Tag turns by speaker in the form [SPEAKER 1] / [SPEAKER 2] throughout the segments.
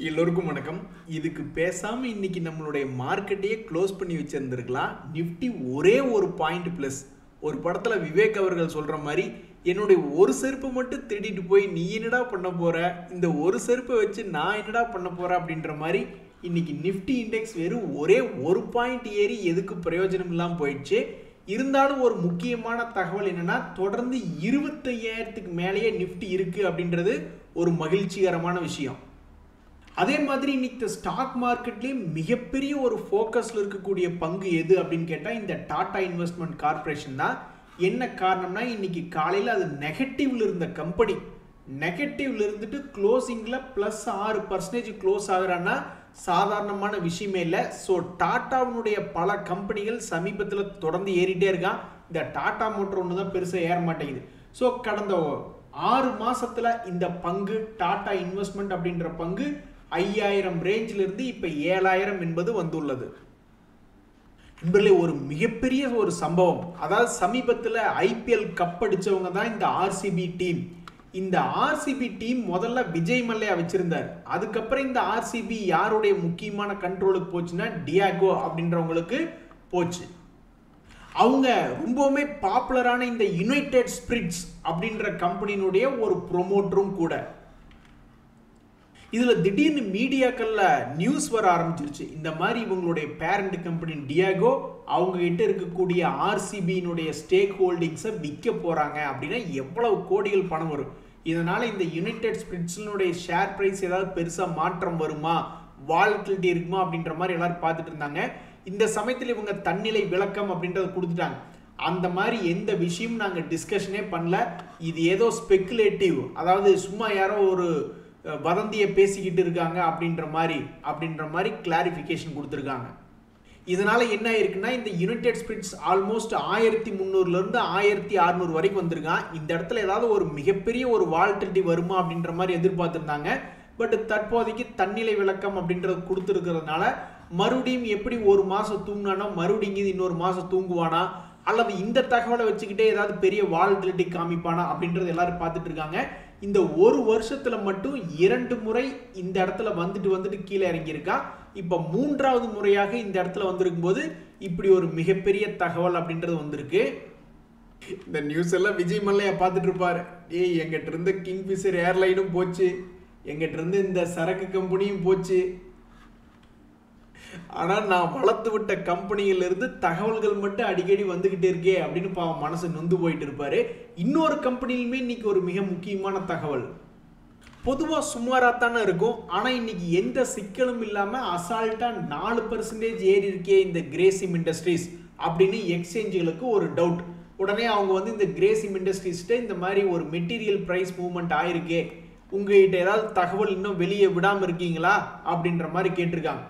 [SPEAKER 1] எல்லோருக்கும் வணக்கம். இதுக்கு பேசாம இன்னைக்கு நம்மளுடைய மார்க்கெட்டையே க்ளோஸ் பண்ணி வச்சிருந்திருக்கலாம். நிஃப்டி ஒரே ஒரு பாயிண்ட் பிளஸ். ஒரு படத்துல விவேக் அவர்கள் சொல்ற மாதிரி, என்னுடைய ஒரு செருப்பு மட்டும் திருடிட்டு போய் நீ என்னடா பண்ண போற, இந்த ஒரு செருப்பை வச்சு நான் என்னடா பண்ண போறேன் அப்படின்ற மாதிரி இன்னைக்கு நிஃப்டி இண்டெக்ஸ் வெறும் ஒரே ஒரு பாயிண்ட் ஏறி எதுக்கு பிரயோஜனம் இல்லாமல் போயிடுச்சு. இருந்தாலும் ஒரு முக்கியமான தகவல் என்னன்னா, தொடர்ந்து 25,000க்கு மேலேயே நிஃப்டி இருக்கு அப்படின்றது ஒரு மகிழ்ச்சிகரமான விஷயம். அதே மாதிரி இன்னைக்கு ஸ்டாக் மார்க்கெட்லேயே மிகப்பெரிய ஒரு ஃபோக்கஸில் இருக்கக்கூடிய பங்கு எது அப்படின்னு கேட்டால் இந்த டாடா இன்வெஸ்ட்மெண்ட் கார்பரேஷன் தான். என்ன காரணம்னா, இன்னைக்கு காலையில் அது நெகட்டிவ்ல இருந்த கம்பெனி நெகட்டிவ்ல இருந்துட்டு க்ளோசிங்கில் +6% க்ளோஸ் ஆகுறான்னா சாதாரணமான விஷயமே இல்லை. ஸோ டாட்டாவினுடைய பல கம்பெனிகள் சமீபத்தில் தொடர்ந்து ஏறிட்டே இருக்கான். இந்த டாடா மோட்டர் ஒன்று தான் பெருசாக ஏற மாட்டேங்குது. ஸோ கடந்த 6 மாசத்துல இந்த பங்கு டாடா இன்வெஸ்ட்மெண்ட் அப்படின்ற பங்கு 5,000 ரேஞ்சில் இருந்து இப்ப 7,000 என்பது வந்துள்ளது. நண்பர்களே, ஒரு மிகப்பெரிய ஒரு சம்பவம். அதாவது சமீபத்தில் IPL கப் அடிச்சவங்க தான் இந்த RCB டீம். இந்த RCB டீம் முதல்ல விஜய் மல்லையா வச்சிருந்தார். அதுக்கப்புறம் இந்த RCB யாருடைய முக்கியமான கண்ட்ரோலுக்கு போச்சுன்னா டியாகோ அப்படின்றவங்களுக்கு போச்சு. அவங்க ரொம்பவுமே பாப்புலரான இந்த யுனைடெட் ஸ்பிரிட்ஸ் அப்படின்ற கம்பெனியினுடைய ஒரு ப்ரொமோட்டரும் கூட. இதுல திடீர்னு மீடியாக்கள்ல நியூஸ் வர ஆரம்பிச்சிருச்சு. இந்த மாதிரி இவங்களுடைய பேரண்ட் கம்பெனி டியாகோ அவங்க கிட்ட இருக்கக்கூடிய RCBயினுடைய ஸ்டேக் ஹோல்டிங்ஸை விற்க போறாங்க அப்படின்னா எவ்வளவு கோடிகள் பணம் வரும். இதனால இந்த யுனைடெட் ஸ்பிரிட்ஸ்னுடைய ஷேர் பிரைஸ் ஏதாவது பெருசா மாற்றம் வருமா, வாலட்டிலிட்டி இருக்குமா அப்படின்ற மாதிரி எல்லாரும் பார்த்துட்டு இருந்தாங்க. இந்த சமயத்தில் இவங்க தன்னிலை விளக்கம் அப்படின்றத கொடுத்துட்டாங்க. அந்த மாதிரி எந்த விஷயமும் நாங்கள் டிஸ்கஷனே பண்ணல. இது ஏதோ ஸ்பெக்குலேட்டிவ், அதாவது சும்மா யாரோ ஒரு வதந்தியை பேசிக்கிட்டு இருக்காங்க அப்படின்ற மாதிரி கிளாரிஃபிகேஷன் கொடுத்துருக்காங்க. இதனால என்ன ஆயிருக்குன்னா, இந்த யுனைடெட் ஸ்பிரிட்ஸ் ஆல்மோஸ்ட் 1300 இருந்து 1600 வரைக்கும் வந்திருக்கான். இந்த இடத்துல ஏதாவது ஒரு மிகப்பெரிய ஒரு வாலட்டிலிட்டி வருமா அப்படின்ற மாதிரி எதிர்பார்த்துருந்தாங்க. பட் தற்போதைக்கு தன்னிலை விளக்கம் அப்படின்றது கொடுத்துருக்கிறதுனால மறுபடியும் எப்படி ஒரு மாசம் தூங்கினானோ மறுபடியும் இன்னொரு மாசம் தூங்குவானா, அல்லது இந்த தகவலை வச்சுக்கிட்டே ஏதாவது பெரிய வாலட்டிலிட்டி காமிப்பானா அப்படின்றது எல்லாரும் பார்த்துட்டு இருக்காங்க. இந்த ஒரு வருஷத்துல மட்டும் 2 முறை இந்த இடத்துல வந்துட்டு கீழே இறங்கியிருக்கா. இப்ப 3வது முறையாக இந்த இடத்துல வந்திருக்கும் போது இப்படி ஒரு மிகப்பெரிய தகவல் அப்படின்றது வந்திருக்கு. இந்த நியூஸ் எல்லாம் விஜய் மல்லையா பார்த்துட்டு இருப்பாரு. எங்கிட்ட இருந்து கிங்ஃபிஷர் ஏர்லைனும் போச்சு, எங்கிட்ட இருந்து இந்த சரக்கு கம்பெனியும் போச்சு, ஆனா நான் வளர்த்து விட்ட கம்பெனியில இருந்து தகவல்கள் மட்டும் அடிக்கடி வந்துகிட்டே இருக்கே அப்படின்னு பாவம் மனசு நொந்து போயிட்டு இருப்பாரு. இன்னொரு கம்பெனிலுமே இன்னைக்கு ஒரு மிக முக்கியமான தகவல். பொதுவா சுமாராத்தானே இருக்கும், ஆனா இன்னைக்கு எந்த சிக்கலும் இல்லாம அசால்ட்டா 4% ஏறி இருக்கே இந்த கிரேசிம் இண்டஸ்ட்ரீஸ் அப்படின்னு எக்ஸ்சேஞ்சுகளுக்கு ஒரு டவுட். உடனே அவங்க இந்த கிரேசிம் இண்டஸ்ட்ரீஸ்ட்டு இந்த மாதிரி ஒரு மெட்டீரியல் பிரைஸ் மூவ்மெண்ட் ஆயிருக்கே, உங்ககிட்ட ஏதாவது தகவல் இன்னும் வெளியே விடாம இருக்கீங்களா அப்படின்ற மாதிரி கேட்டிருக்காங்க.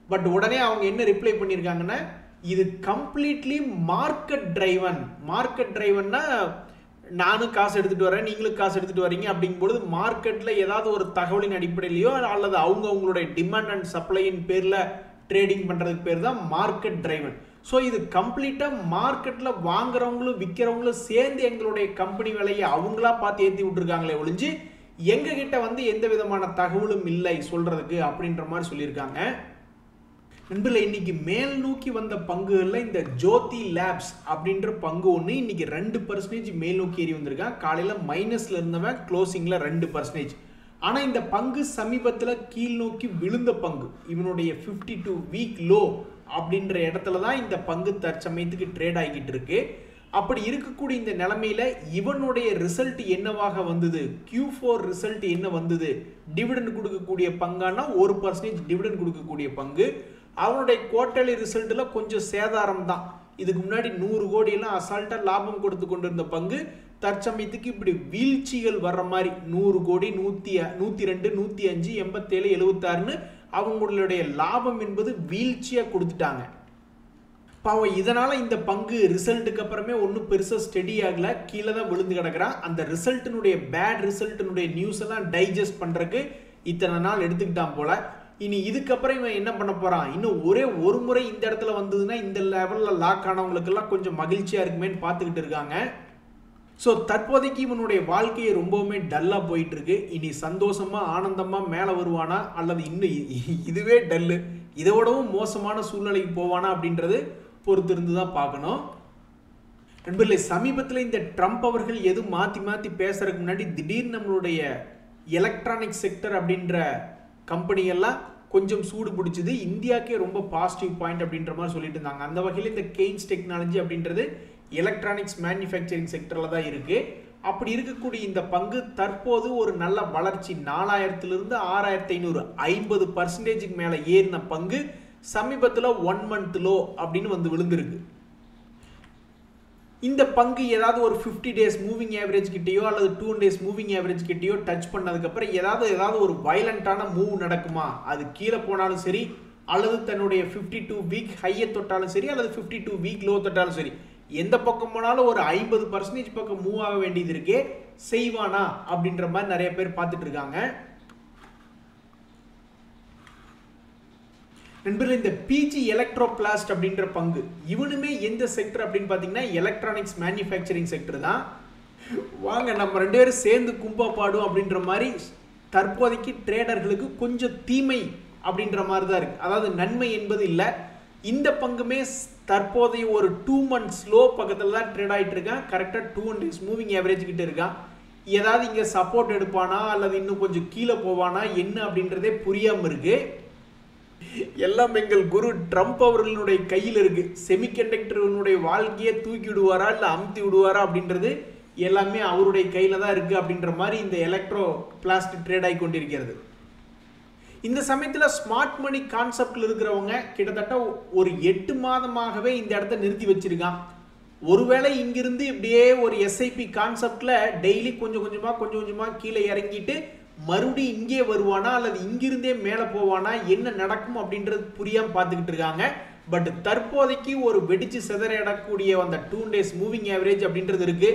[SPEAKER 1] பட் உடனே அவங்க என்ன ரிப்ளை பண்ணியிருக்காங்கன்னா, இது கம்ப்ளீட்லி மார்க்கெட் டிரைவன்னா நானும் காசு எடுத்துட்டு வரேன், நீங்களும் காசு எடுத்துட்டு வரீங்க அப்படிங்கும்போது மார்க்கெட்ல ஏதாவது ஒரு தகவலின் அடிப்படையிலையோ அல்லது அவங்களுடைய டிமாண்ட் அண்ட் சப்ளையின் பேர்ல ட்ரேடிங் பண்றதுக்கு பேர் தான் மார்க்கெட் டிரைவன். ஸோ இது கம்ப்ளீட்டா மார்க்கெட்ல வாங்குறவங்களும் விற்கிறவங்களும் சேர்ந்து எங்களுடைய கம்பெனி விலையை அவங்களா பார்த்து ஏற்றி விட்டுருக்காங்களே ஒழிஞ்சு எங்க கிட்ட எந்த விதமான தகவலும் இல்லை சொல்றதுக்கு அப்படின்ற மாதிரி சொல்லியிருக்காங்க. நண்பர்களே, இன்னைக்கு மேல் நோக்கி வந்த பங்குகள்ல இந்த ஜோதி லேப்ஸ் அப்படின்ற பங்கு ஒன்று இன்னைக்கு 2% மேல் நோக்கி ஏறி வந்திருக்கான். காலையில மைனஸ்ல இருந்தவன் க்ளோசிங்ல 2%. ஆனா இந்த பங்கு சமீபத்தில் கீழ் நோக்கி விழுந்த பங்கு. இவனுடைய 52 வீக் லோ அப்படின்ற இடத்துல தான் இந்த பங்கு தற்சமயத்துக்கு ட்ரேட் ஆகிட்டு இருக்கு. அப்படி இருக்கக்கூடிய இந்த நிலைமையில இவனுடைய ரிசல்ட் என்னவாக வந்தது, Q4 ரிசல்ட் என்ன வந்தது, டிவிடெண்ட் கொடுக்கக்கூடிய பங்கானா 1% டிவிடெண்ட் கொடுக்கக்கூடிய பங்கு. அவனுடைய குவார்டர்லி ரிசல்ட்ல கொஞ்சம் சேதாரம் தான். இதுக்கு முன்னாடி 100 கோடி எல்லாம் அசால்ட்டா லாபம் கொடுத்து கொண்டிருந்த பங்கு தற்சமயத்துக்கு இப்படி வீழ்ச்சிகள் வர்ற மாதிரி 100 கோடி 102 105 87 76ன்னு அவங்களுடைய லாபம் என்பது வீழ்ச்சியா கொடுத்துட்டாங்க. பாவம், இதனால இந்த பங்கு ரிசல்ட்டுக்கு அப்புறமே ஒன்றும் பெருசா ஸ்டெடி ஆகல, கீழே தான் விழுந்து கிடக்குறான். அந்த ரிசல்ட்டினுடைய பேட் ரிசல்ட்டினுடைய நியூஸ் எல்லாம் டைஜஸ்ட் பண்றதுக்கு இத்தனை நாள் எடுத்துக்கிட்டான் போல. இனி இதுக்கப்புறம் இவன் என்ன பண்ண போறான், இன்னும் ஒரே ஒரு முறை இந்த இடத்துல வந்ததுன்னா இந்த லெவல்ல லாக் ஆனவங்களுக்கு எல்லாம் கொஞ்சம் மகிழ்ச்சியா இருக்குமேன்னு பார்த்துக்கிட்டு இருக்காங்க. ஸோ தற்போதைக்கு இவனுடைய வாழ்க்கையை ரொம்பவுமே டல்லாக போயிட்டு இருக்கு. இனி சந்தோஷமா ஆனந்தமா மேலே வருவானா அல்லது இன்னும் இதுவே டல்லு இதை விடவும் மோசமான சூழ்நிலைக்கு போவானா அப்படின்றது பொறுத்திருந்து தான் பார்க்கணும். நண்பர்களே, சமீபத்தில் இந்த ட்ரம்ப் அவர்கள் எதுவும் மாற்றி பேசுறதுக்கு முன்னாடி திடீர்னு நம்மளுடைய எலக்ட்ரானிக் செக்டர் அப்படின்ற கம்பெனியெல்லாம் கொஞ்சம் சூடு பிடிச்சது. இந்தியாவுக்கே ரொம்ப பாசிட்டிவ் பாயிண்ட் அப்படின்ற மாதிரி சொல்லிட்டு இருந்தாங்க. அந்த வகையில் இந்த கெய்ன்ஸ் டெக்னாலஜி அப்படின்றது எலக்ட்ரானிக்ஸ் மேனுஃபேக்சரிங் செக்டரில் தான் இருக்குது. அப்படி இருக்கக்கூடிய இந்த பங்கு தற்போது ஒரு நல்ல வளர்ச்சி 4000 6500 50% மேலே ஏறின பங்கு சமீபத்தில் 1 month லோ அப்படின்னு வந்து விழுந்திருக்கு. இந்த பங்கு ஏதாவது ஒரு 50 days மூவிங் ஆவரேஜ் கிட்டேயோ அல்லது 2 days மூவிங் ஆவரேஜ் கிட்டேயோ டச் பண்ணதுக்கப்புறம் ஏதாவது ஒரு வயலண்டான மூவ் நடக்குமா? அது கீழே போனாலும் சரி அல்லது தன்னுடைய 52 week ஹையை தொட்டாலும் சரி அல்லது 52 week லோ தொட்டாலும் சரி, எந்த பக்கம் போனாலும் ஒரு 50% பக்கம் மூவ் ஆக வேண்டியது இருக்கே, செய்வானா அப்படின்ற மாதிரி நிறைய பேர் பார்த்துட்டு இருக்காங்க. நண்பர்களே, இந்த பிஜி எலக்ட்ரோபிளாஸ்ட் அப்படின்ற பங்கு இவனுமே எந்த செக்டர் அப்படின்னு பார்த்தீங்கன்னா எலக்ட்ரானிக்ஸ் மேனுஃபேக்சரிங் செக்டர் தான். வாங்க நம்ம 2 பேரும் சேர்ந்து கும்பா பாடும் அப்படின்ற மாதிரி தற்போதைக்கு ட்ரேடர்களுக்கு கொஞ்சம் தீமை அப்படின்ற மாதிரி தான் இருக்கு. அதாவது நன்மை என்பது இல்லை. இந்த பங்குமே தற்போதைய ஒரு 2 months லோ பக்கத்தில் தான் ட்ரேட் ஆகிட்டு இருக்கான். கரெக்டாக 2 days மூவிங் ஆவரேஜ் கிட்ட இருக்கான். ஏதாவது இங்கே சப்போர்ட் எடுப்பானா அல்லது இன்னும் கொஞ்சம் கீழே போவானா என்ன அப்படின்றதே புரியாமல் இருக்கு. எல்லாம் எங்கள் குரு ட்ரம்ப் அவர்களுடைய கையில் இருக்கு. செமிகண்டக்டருடைய வாழ்க்கையை தூக்கி விடுவாரா இல்லை அமுத்தி விடுவாரா அப்படின்றது எல்லாமே அவருடைய கையில தான் இருக்கு அப்படின்ற மாதிரி இந்த எலக்ட்ரோ பிளாஸ்ட் ட்ரேட் ஆகி கொண்டிருக்கிறது. இந்த சமயத்தில் ஸ்மார்ட் மணி கான்செப்ட்ல இருக்கிறவங்க கிட்டத்தட்ட ஒரு 8 மாதமாகவே இந்த இடத்த நிறுத்தி வச்சிருக்கான். ஒருவேளை இங்கிருந்து இப்படியே ஒரு எஸ்ஐபி கான்செப்ட்ல டெய்லி கொஞ்சம் கொஞ்சமா கீழே இறங்கிட்டு மறுபடியும் இங்கே வருவானா அல்லது இங்கிருந்தே மேலே போவானா, என்ன நடக்கும் அப்படின்றது புரியாம பார்த்துக்கிட்டு இருக்காங்க. பட் தற்போதைக்கு ஒரு வெடிச்சு சிதறக்கூடிய அந்த 2 days மூவிங் ஆவரேஜ் அப்படின்றது இருக்கு.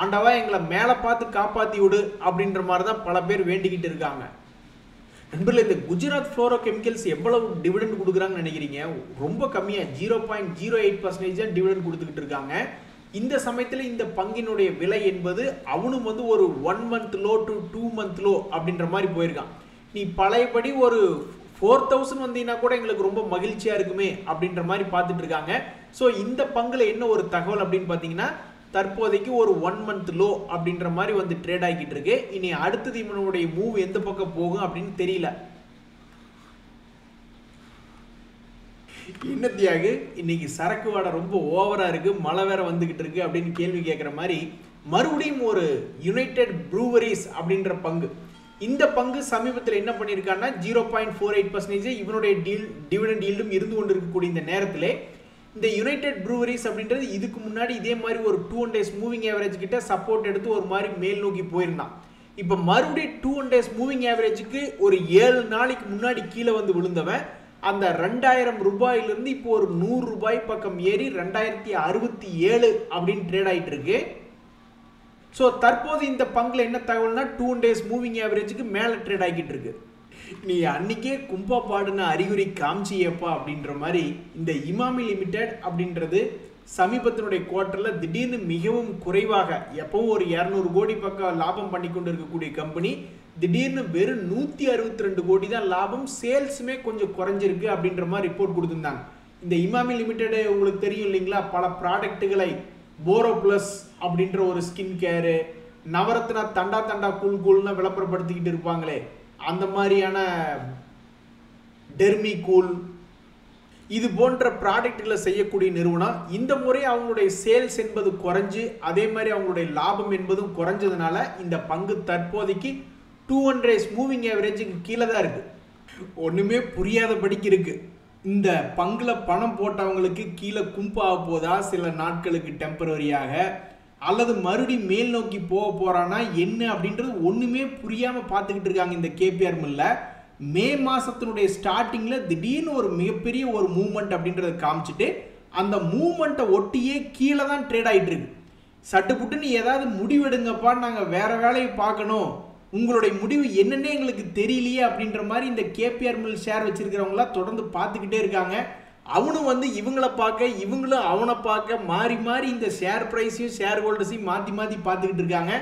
[SPEAKER 1] ஆண்டவா எங்களை மேலே பார்த்து காப்பாற்றி விடு அப்படின்ற மாதிரி தான் பல பேர் வேண்டிக்கிட்டு இருக்காங்க. நண்பர்களே, இந்த குஜராத் ஃப்ளோரோ கெமிக்கல்ஸ் எவ்வளவு டிவிடெண்ட் கொடுக்குறாங்கன்னு நினைக்கிறீங்க? ரொம்ப கம்மியாக 0.08% தான் டிவிடெண்ட் கொடுத்துக்கிட்டு இருக்காங்க. இந்த சமயத்தில் இந்த பங்கினுடைய விலை என்பது அவனும் வந்து ஒரு 1 month low to 2 month low அப்படின்ற மாதிரி போயிருக்கான். நீ பழையபடி ஒரு 4000 வந்தீங்கன்னா கூட எங்களுக்கு ரொம்ப மகிழ்ச்சியா இருக்குமே அப்படின்ற மாதிரி பார்த்துட்டு இருக்காங்க. ஸோ இந்த பங்குல என்ன ஒரு தகவல் அப்படின்னு பார்த்தீங்கன்னா தற்போதைக்கு ஒரு 1 month லோ அப்படின்ற மாதிரி வந்து ட்ரேட் ஆகிட்டு இருக்கு. இனி அடுத்தது இவனுடைய மூவ் எந்த பக்கம் போகும் அப்படின்னு தெரியல. என்ன தியாகு, இன்னைக்கு சரக்கு வாடை ரொம்ப ஓவரா இருக்கு, மழை வேற வந்துகிட்டு இருக்கு அப்படின்னு கேள்வி கேட்குற மாதிரி மறுபடியும் ஒரு யுனைடெட் ப்ரூவரிஸ் அப்படின்ற பங்கு, இந்த பங்கு சமீபத்தில் என்ன பண்ணியிருக்காங்கன்னா 0.48% இவனுடைய டிவிடெண்ட் ஈல்டும் இருந்து கொண்டு இருக்கக்கூடிய இந்த நேரத்தில் இந்த யுனைடெட் ப்ரூவரிஸ் அப்படின்றது இதுக்கு முன்னாடி இதே மாதிரி ஒரு 2 days மூவிங் ஆவரேஜ் கிட்ட சப்போர்ட் எடுத்து ஒரு மாதிரி மேல் நோக்கி போயிருந்தான். இப்போ மறுபடியும் 2 days மூவிங் ஆவரேஜுக்கு ஒரு 7 நாளைக்கு முன்னாடி கீழே வந்து விழுந்தவன் அந்த 2000 ரூபாயிலிருந்து இப்போ ஒரு 100 ரூபாய் பக்கம் ஏறி 2067 அப்படின்னு ட்ரேட் ஆகிட்டு இருக்கு. ஸோ தற்போது இந்த பங்குல என்ன தகவல்னா 2 days மூவிங் ஆவரேஜுக்கு மேலே ட்ரேட் ஆகிட்டு இருக்கு. நீ அன்னைக்கே கும்பா பாடுன அறிகுறி காமிச்சியப்பா அப்படின்ற மாதிரி இந்த இமாமி லிமிடெட் அப்படின்றது சமீபத்தினுடைய குவார்ட்டர்ல திடீர்னு மிகவும் குறைவாக எப்பவும் ஒரு 200 கோடி பக்கம் லாபம் பண்ணி கொண்டு இருக்கக்கூடிய கம்பெனி திடீர்னு வெறும் 162 கோடி தான் லாபம், சேல்ஸுமே கொஞ்சம் குறைஞ்சிருக்கு அப்படின்ற மாதிரி ரிப்போர்ட் கொடுத்துருந்தாங்க. இந்த இமாமி லிமிடெட் உங்களுக்கு தெரியும் இல்லைங்களா, பல ப்ராடக்ட்டுகளை போரோ பிளஸ் அப்படின்ற ஒரு ஸ்கின் கேரு, நவரத்னா தண்டா கூல்னு விளம்பரப்படுத்திக்கிட்டு இருப்பாங்களே அந்த மாதிரியான டெர்மி கூல் இது போன்ற ப்ராடக்ட்களை செய்யக்கூடிய நிறுவனம் இந்த முறை அவங்களுடைய சேல்ஸ் என்பது குறைஞ்சு அதே மாதிரி அவங்களுடைய லாபம் என்பதும் குறைஞ்சதுனால இந்த பங்கு தற்போதைக்கு 200 days மூவிங் ஆவரேஜுக்கு கீழே தான் இருக்கு. ஒண்ணுமே புரியாதபடிக்கு இருக்கு. இந்த பங்குல பணம் போட்டவங்களுக்கு கீழே கும்பாக போதா சில நாட்களுக்கு டெம்பரரியாக, அல்லது மறுபடியும் மேல் நோக்கி போறானா என்ன அப்படின்றது ஒண்ணுமே புரியாம பார்த்துக்கிட்டு இருக்காங்க. இந்த கேபிஆர் மில்ல மே மாசத்தினுடைய ஸ்டார்டிங்ல திடீர்னு ஒரு மிகப்பெரிய ஒரு மூவ்மெண்ட் அப்படின்றத காமிச்சிட்டு அந்த மூவ்மெண்ட்டை ஒட்டியே கீழே தான் ட்ரேட் ஆகிட்டு இருக்கு. சட்டுப்புட்டுன்னு ஏதாவது முடிவெடுங்கப்பா, நாங்கள் வேற வேலையை பார்க்கணும், உங்களுடைய முடிவு என்னன்னே எங்களுக்கு தெரியலையே அப்படின்ற மாதிரி இந்த கேபிஆர் மில் ஷேர் வச்சிருக்கிறவங்களாம் தொடர்ந்து பார்த்துக்கிட்டே இருக்காங்க. அவனும் வந்து இவங்களை பார்க்க இவங்களும் அவனை பார்க்க மாறி மாறி இந்த ஷேர் பிரைஸையும் ஷேர் ஹோல்டர்ஸையும் மாற்றி மாற்றி பார்த்துக்கிட்டு இருக்காங்க.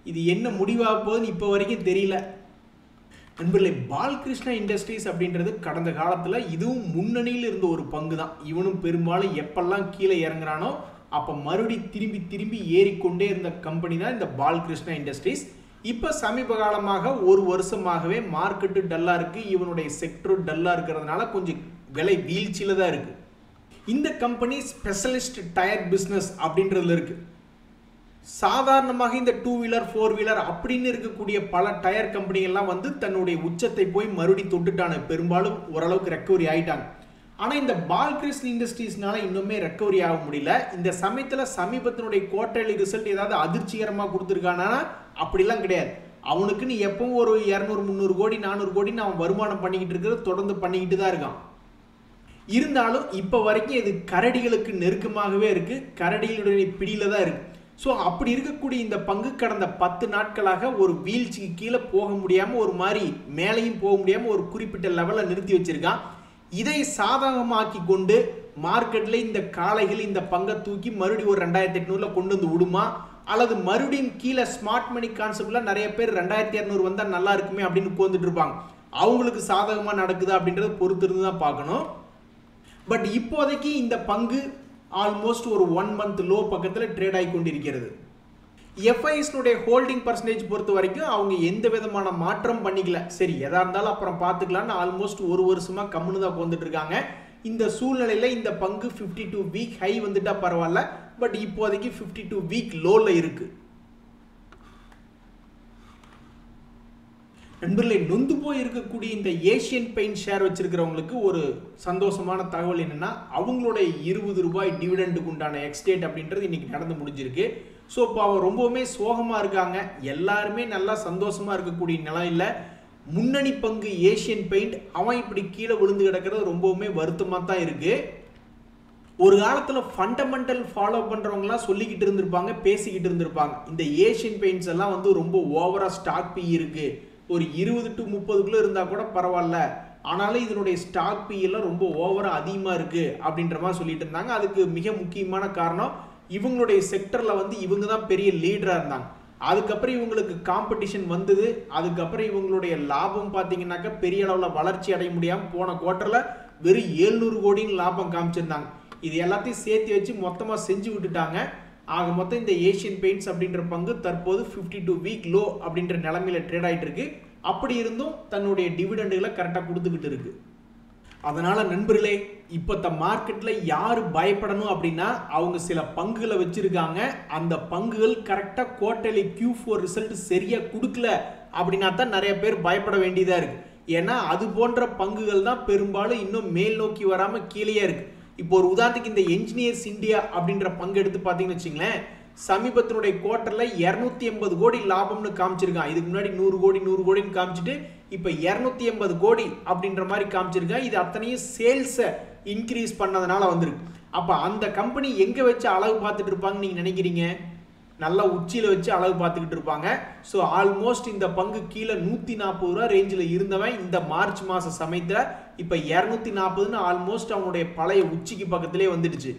[SPEAKER 1] இது என்ன முடிவாக போகுதுன்னு இப்போ வரைக்கும் தெரியல. நண்பர்களே, பாலகிருஷ்ணா இண்டஸ்ட்ரீஸ் அப்படின்றது கடந்த காலத்தில் இதுவும் முன்னணியில் இருந்த ஒரு பங்கு தான். இவனும் பெரும்பாலும் எப்பெல்லாம் கீழே இறங்குறானோ அப்போ மறுபடி திரும்பி திரும்பி ஏறிக்கொண்டே இருந்த கம்பெனி தான் இந்த பாலகிருஷ்ணா இண்டஸ்ட்ரீஸ். இப்போ சமீப காலமாக ஒரு வருஷமாகவே மார்க்கெட்டு டல்லாக இருக்குது, இவனுடைய செக்டர் டல்லாக இருக்கிறதுனால கொஞ்சம் விலை வீழ்ச்சியில் தான் இருக்குது. இந்த கம்பெனி ஸ்பெஷலிஸ்ட் டயர் பிஸ்னஸ் அப்படின்றதுல இருக்குது. சாதாரணமாக இந்த 2 வீலர் 4 வீலர் அப்படின்னு இருக்கக்கூடிய பல டயர் கம்பெனிகள்லாம் வந்து தன்னுடைய உச்சத்தை போய் மறுபடி தொட்டுட்டானு, பெரும்பாலும் ஓரளவுக்கு ரெக்கவரி ஆகிட்டாங்க. ஆனால் இந்த பாலகிருஷ்ணா இண்டஸ்ட்ரீஸ்னால இன்னுமே ரெக்கவரி ஆக முடியல. இந்த சமயத்தில் சமீபத்தினுடைய குவார்டர்லி ரிசல்ட் ஏதாவது அதிர்ச்சிகரமாக கொடுத்துருக்கானா? அப்படிலாம் கிடையாது. அவனுக்குன்னு எப்பவும் ஒரு 200-300 கோடி 400 கோடின்னு அவன் வருமானம் பண்ணிக்கிட்டு இருக்கிறது தொடர்ந்து பண்ணிக்கிட்டு தான் இருக்கான். இருந்தாலும் இப்போ வரைக்கும் இது கரடிகளுக்கு நெருக்கமாகவே இருக்குது, கரடிகளுடைய பிடியில் தான் இருக்குது. ஸோ அப்படி இருக்கக்கூடிய இந்த பங்கு கடந்த 10 நாட்களாக ஒரு வீழ்ச்சிக்கு கீழே போக முடியாமல், ஒரு மாதிரி மேலேயும் போக முடியாமல் ஒரு குறிப்பிட்ட லெவலில் நிறுத்தி வச்சிருக்கான். இதை சாதகமாக்கி கொண்டு மார்க்கெட்டில் இந்த காளைகள் இந்த பங்கை தூக்கி மறுபடியும் ஒரு 2800 கொண்டு வந்து விடுமா, அல்லது மறுபடியும் கீழே ஸ்மார்ட் மணி கான்செப்டில் நிறைய பேர் 2200 வந்தால் நல்லா இருக்குமே அப்படின்னு உட்காந்துட்டு இருப்பாங்க. அவங்களுக்கு சாதகமாக நடக்குதா அப்படின்றத பொறுத்திருந்து தான் பார்க்கணும். பட் இப்போதைக்கு இந்த பங்கு ஆல்மோஸ்ட் ஒரு 1 மந்த் லோ பக்கத்தில் ட்ரேட் ஆகி கொண்டிருக்கிறது. எஃப்ஐஎஸ்னுடைய ஹோல்டிங் பர்சன்டேஜ் பொறுத்த வரைக்கும் அவங்க எந்த விதமான மாற்றம் பண்ணிக்கல. சரி, எதா இருந்தாலும் அப்புறம் பார்த்துக்கலான்னு ஆல்மோஸ்ட் ஒரு வருஷமாக கம்முன்னு தான் வந்துட்டு இருக்காங்க. இந்த சூழ்நிலையில் இந்த பங்கு 52 வீக் ஹை வந்துட்டா பரவாயில்ல, பட் இப்போதைக்கு 52 வீக் லோவில் இருக்கு. நண்பர்களே, நொந்து போய் இருக்கக்கூடிய இந்த ஏஷியன் பெயிண்ட் ஷேர் வச்சிருக்கிறவங்களுக்கு ஒரு சந்தோஷமான தகவல் என்னன்னா, அவங்களுடைய 20 ரூபாய் டிவிடெண்டுக்கு உண்டான எக்ஸ்டேட் அப்படின்றது இன்னைக்கு நடந்து முடிஞ்சிருக்கு. ஸோ இப்போ அவன் ரொம்பவுமே சோகமாக இருக்காங்க. எல்லாருமே நல்லா சந்தோஷமாக இருக்கக்கூடிய நிலையில் முன்னணி பங்கு ஏஷியன் பெயிண்ட் அவன் இப்படி கீழே விழுந்து கிடக்கிறது ரொம்பவுமே வருத்தமாக தான் இருக்குது. ஒரு காலத்தில் ஃபண்டமெண்டல் ஃபாலோ பண்ணுறவங்களாம் சொல்லிக்கிட்டு இருந்திருப்பாங்க, பேசிக்கிட்டு இருந்திருப்பாங்க, இந்த ஏஷியன் பெயிண்ட்ஸ் எல்லாம் வந்து ரொம்ப ஓவராக ஸ்டாக் பி இருக்குது, ஒரு 20 to 30 இருந்தால் கூட பரவாயில்ல, ஆனாலும் இதனுடைய ஸ்டாக் பி எல்லாம் ரொம்ப ஓவராக அதிகமாக இருக்குது அப்படின்ற மாதிரி சொல்லிட்டு இருந்தாங்க. அதுக்கு மிக முக்கியமான காரணம் இவங்களுடைய செக்டரில் வந்து இவங்க தான் பெரிய லீடராக இருந்தாங்க. அதுக்கப்புறம் இவங்களுக்கு காம்படிஷன் வந்தது. அதுக்கப்புறம் இவங்களுடைய லாபம் பார்த்தீங்கன்னாக்கா பெரிய அளவில் வளர்ச்சி அடைய முடியாமல் போன குவார்ட்டரில் வெறும் 700 கோடின்னு லாபம் காமிச்சிருந்தாங்க. இது எல்லாத்தையும் சேர்த்து வச்சு மொத்தமாக செஞ்சு விட்டுட்டாங்க. ஆக மொத்தம் இந்த ஏஷியன் பெயிண்ட்ஸ் அப்படின்ற பங்கு தற்போது 52 வீக் லோ அப்படின்ற நிலைமையில ட்ரேட் ஆகிட்டு இருக்கு. அப்படி இருந்தும் தன்னுடைய டிவிடெண்டுகளை கரெக்டாக கொடுத்துக்கிட்டு இருக்கு. அதனால நண்பர்களே, இப்போ மார்க்கெட்ல யாரு பயப்படணும் அப்படின்னா, அவங்க சில பங்குகளை வச்சிருக்காங்க. அந்த பங்குகள் கரெக்டாக குவார்டர்லி Q4 ரிசல்ட் சரியா கொடுக்கல அப்படின்னா தான் நிறைய பேர் பயப்பட வேண்டியதா இருக்கு. ஏன்னா அது போன்ற பங்குகள் தான் பெரும்பாலும் இன்னும் மேல் நோக்கி வராம கீழே இருக்கு. இப்போ ஒரு உதாரணத்துக்கு இந்த என்ஜினியர்ஸ் இந்தியா அப்படின்ற பங்கு எடுத்து பார்த்தீங்கன்னு வச்சுங்களேன், சமீபத்தினுடைய குவார்ட்டர்ல 280 கோடி லாபம்னு காமிச்சிருக்கான். இதுக்கு முன்னாடி 100 கோடின்னு காமிச்சிட்டு இப்போ 280 கோடி அப்படின்ற மாதிரி காமிச்சிருக்கான். இது அத்தனையும் சேல்ஸை இன்க்ரீஸ் பண்ணதுனால வந்திருக்கு. அப்போ அந்த கம்பெனி எங்கே வச்சு அளவு பார்த்துட்டு இருப்பாங்கன்னு நீங்கள் நினைக்கிறீங்க? நல்லா உச்சியில் வச்சு அளவு பார்த்துக்கிட்டு இருப்பாங்க. ஸோ ஆல்மோஸ்ட் இந்த பங்கு கீழே 140 ரூபா ரேஞ்சில் இருந்தவன் இந்த மார்ச் மாத சமயத்தில் இப்போ 240ன்னு ஆல்மோஸ்ட் அவனுடைய பழைய உச்சிக்கு பக்கத்திலே வந்துடுச்சு.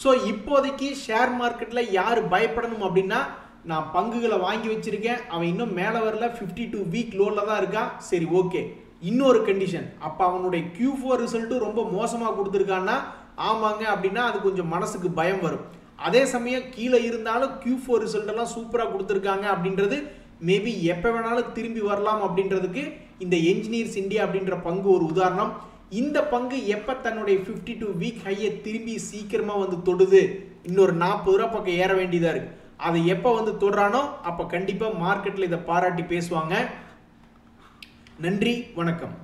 [SPEAKER 1] ஸோ இப்போதைக்கு ஷேர் மார்க்கெட்டில் யார் பயப்படணும் அப்படின்னா, நான் பங்குகளை வாங்கி வச்சிருக்கேன், அவன் இன்னும் மேலே வரல, 52 வீக் லோவில் தான் இருக்கான், சரி ஓகே. இன்னொரு கண்டிஷன், அப்போ அவனுடைய Q4 ரிசல்ட்டும் ரொம்ப மோசமாக கொடுத்துருக்கான்னா ஆமாங்க அப்படின்னா அது கொஞ்சம் மனசுக்கு பயம் வரும். அதே சமயம் கீழே இருந்தாலும் Q4 ரிசல்ட் எல்லாம் சூப்பராக கொடுத்துருக்காங்க அப்படின்றது மேபி எப்போ வேணாலும் திரும்பி வரலாம் அப்படின்றதுக்கு இந்த என்ஜினியர்ஸ் இந்தியா அப்படின்ற பங்கு ஒரு உதாரணம். இந்த பங்கு எப்போ தன்னுடைய 52 வீக் ஹையை திரும்பி சீக்கிரமாக வந்து தொடுது, இன்னொரு 40 ரூபா பக்கம் ஏற வேண்டியதாக இருக்குது. அதை எப்போ வந்து தொடுறானோ அப்போ கண்டிப்பாக மார்க்கெட்டில் இதை பாராட்டி பேசுவாங்க. நன்றி, வணக்கம்.